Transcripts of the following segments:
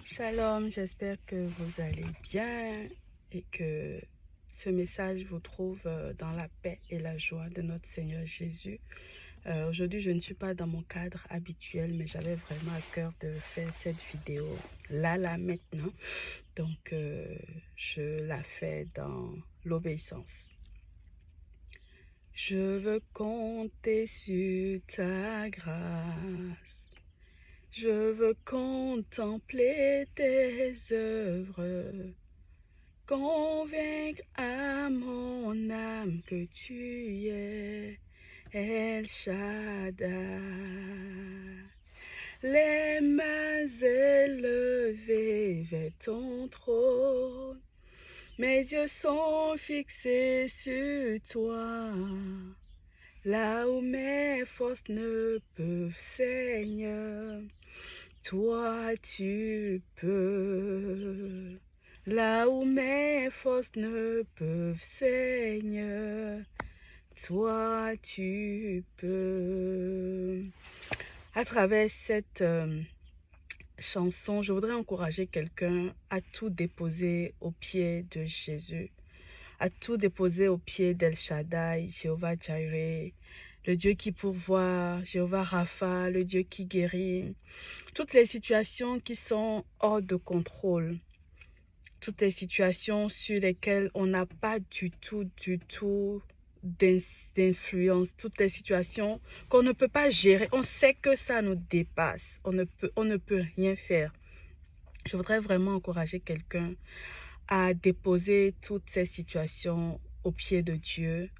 Shalom, j'espère que vous allez bien et que ce message vous trouve dans la paix et la joie de notre Seigneur Jésus. Aujourd'hui, je ne suis pas dans mon cadre habituel, mais j'avais vraiment à cœur de faire cette vidéo là, maintenant. Donc, je la fais dans l'obéissance. Je veux compter sur ta grâce. Je veux contempler tes œuvres, convaincre à mon âme que tu es El Shaddai. Les mains élevées vers ton trône, mes yeux sont fixés sur toi. Là où mes forces ne peuvent, Seigneur, toi tu peux. Là où mes forces ne peuvent, Seigneur, toi tu peux. À travers cette chanson, je voudrais encourager quelqu'un à tout déposer aux pieds de Jésus, à tout déposer aux pieds d'El Shaddai, Jéhovah Jireh, le Dieu qui pourvoit, Jéhovah Rapha, le Dieu qui guérit. Toutes les situations qui sont hors de contrôle, toutes les situations sur lesquelles on n'a pas du tout d'influence, toutes les situations qu'on ne peut pas gérer, on sait que ça nous dépasse, on ne peut rien faire. Je voudrais vraiment encourager quelqu'un à déposer toutes ces situations aux pieds de Dieu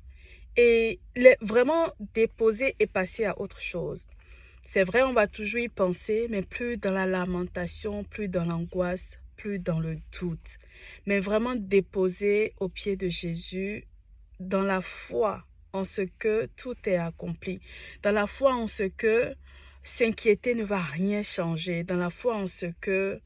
et vraiment déposer et passer à autre chose. C'est vrai, on va toujours y penser, mais plus dans la lamentation, plus dans l'angoisse, plus dans le doute. Mais vraiment déposer aux pieds de Jésus dans la foi en ce que tout est accompli, dans la foi en ce que s'inquiéter ne va rien changer, dans la foi en ce que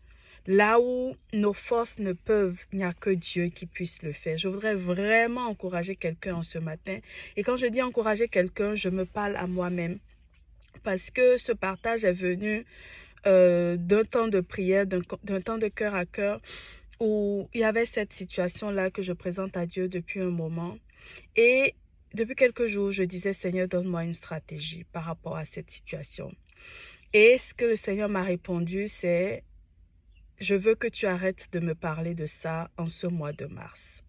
là où nos forces ne peuvent, il n'y a que Dieu qui puisse le faire. Je voudrais vraiment encourager quelqu'un en ce matin. Et quand je dis encourager quelqu'un, je me parle à moi-même. Parce que ce partage est venu d'un temps de prière, d'un temps de cœur à cœur, où il y avait cette situation-là que je présente à Dieu depuis un moment. Et depuis quelques jours, je disais, Seigneur, donne-moi une stratégie par rapport à cette situation. Et ce que le Seigneur m'a répondu, c'est, je veux que tu arrêtes de me parler de ça en ce mois de mars.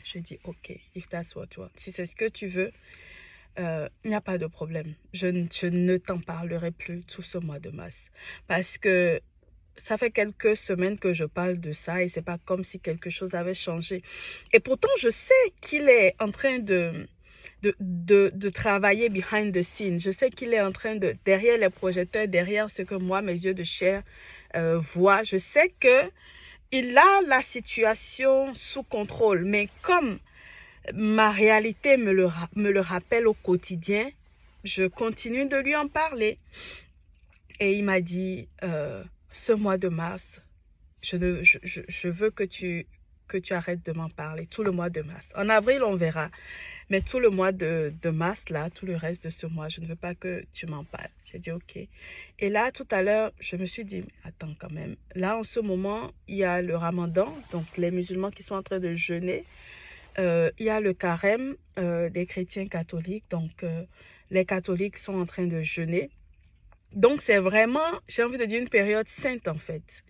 Je dis, ok, if that's what you want. Si c'est ce que tu veux, il n'y a pas de problème. Je ne t'en parlerai plus tout ce mois de mars. Parce que ça fait quelques semaines que je parle de ça et c'est pas comme si quelque chose avait changé. Et pourtant, je sais qu'il est en train de travailler behind the scenes. Je sais qu'il est en train de, derrière les projecteurs, derrière ce que moi, mes yeux de chair voient, je sais que il a la situation sous contrôle. Mais comme ma réalité me le rappelle au quotidien, je continue de lui en parler. Et il m'a dit, ce mois de mars, je veux que tu arrêtes de m'en parler, tout le mois de mars. En avril, on verra. Mais tout le mois de mars, là, tout le reste de ce mois, je ne veux pas que tu m'en parles. J'ai dit, ok. Et là, tout à l'heure, je me suis dit, mais attends quand même. Là, en ce moment, il y a le ramadan, donc les musulmans qui sont en train de jeûner. Il y a le carême des chrétiens catholiques, donc les catholiques sont en train de jeûner. Donc, c'est vraiment, j'ai envie de dire, une période sainte en fait.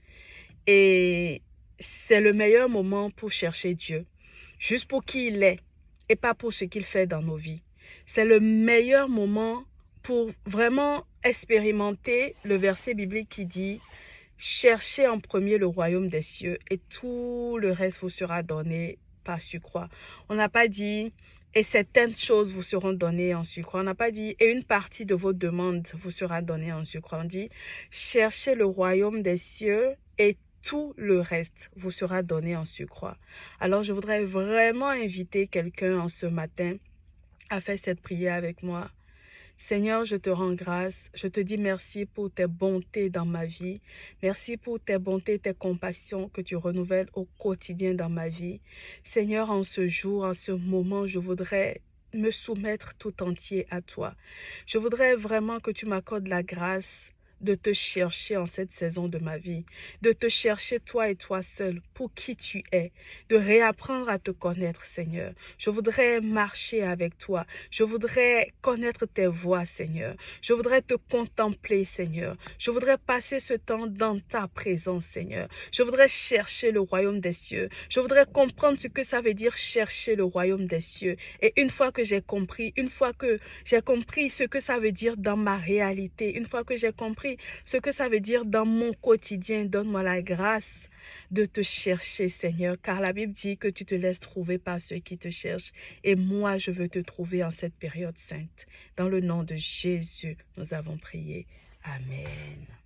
Et c'est le meilleur moment pour chercher Dieu, juste pour qui il est et pas pour ce qu'il fait dans nos vies. C'est le meilleur moment pour vraiment expérimenter le verset biblique qui dit « Cherchez en premier le royaume des cieux et tout le reste vous sera donné par surcroît. » On n'a pas dit « Et certaines choses vous seront données en surcroît. » On n'a pas dit « Et une partie de vos demandes vous sera donnée en surcroît. » On dit « Cherchez le royaume des cieux et tout le reste vous sera donné en surcroît. » Alors, je voudrais vraiment inviter quelqu'un en ce matin à faire cette prière avec moi. Seigneur, je te rends grâce. Je te dis merci pour tes bontés dans ma vie. Merci pour tes bontés, tes compassions que tu renouvelles au quotidien dans ma vie. Seigneur, en ce jour, en ce moment, je voudrais me soumettre tout entier à toi. Je voudrais vraiment que tu m'accordes la grâce de te chercher en cette saison de ma vie, de te chercher toi et toi seul pour qui tu es, de réapprendre à te connaître, Seigneur. Je voudrais marcher avec toi. Je voudrais connaître tes voies, Seigneur. Je voudrais te contempler, Seigneur. Je voudrais passer ce temps dans ta présence, Seigneur. Je voudrais chercher le royaume des cieux. Je voudrais comprendre ce que ça veut dire chercher le royaume des cieux. Et une fois que j'ai compris, ce que ça veut dire dans ma réalité, une fois que j'ai compris ce que ça veut dire dans mon quotidien, donne-moi la grâce de te chercher, Seigneur, car la Bible dit que tu te laisses trouver par ceux qui te cherchent. Et moi, je veux te trouver en cette période sainte. Dans le nom de Jésus, nous avons prié. Amen.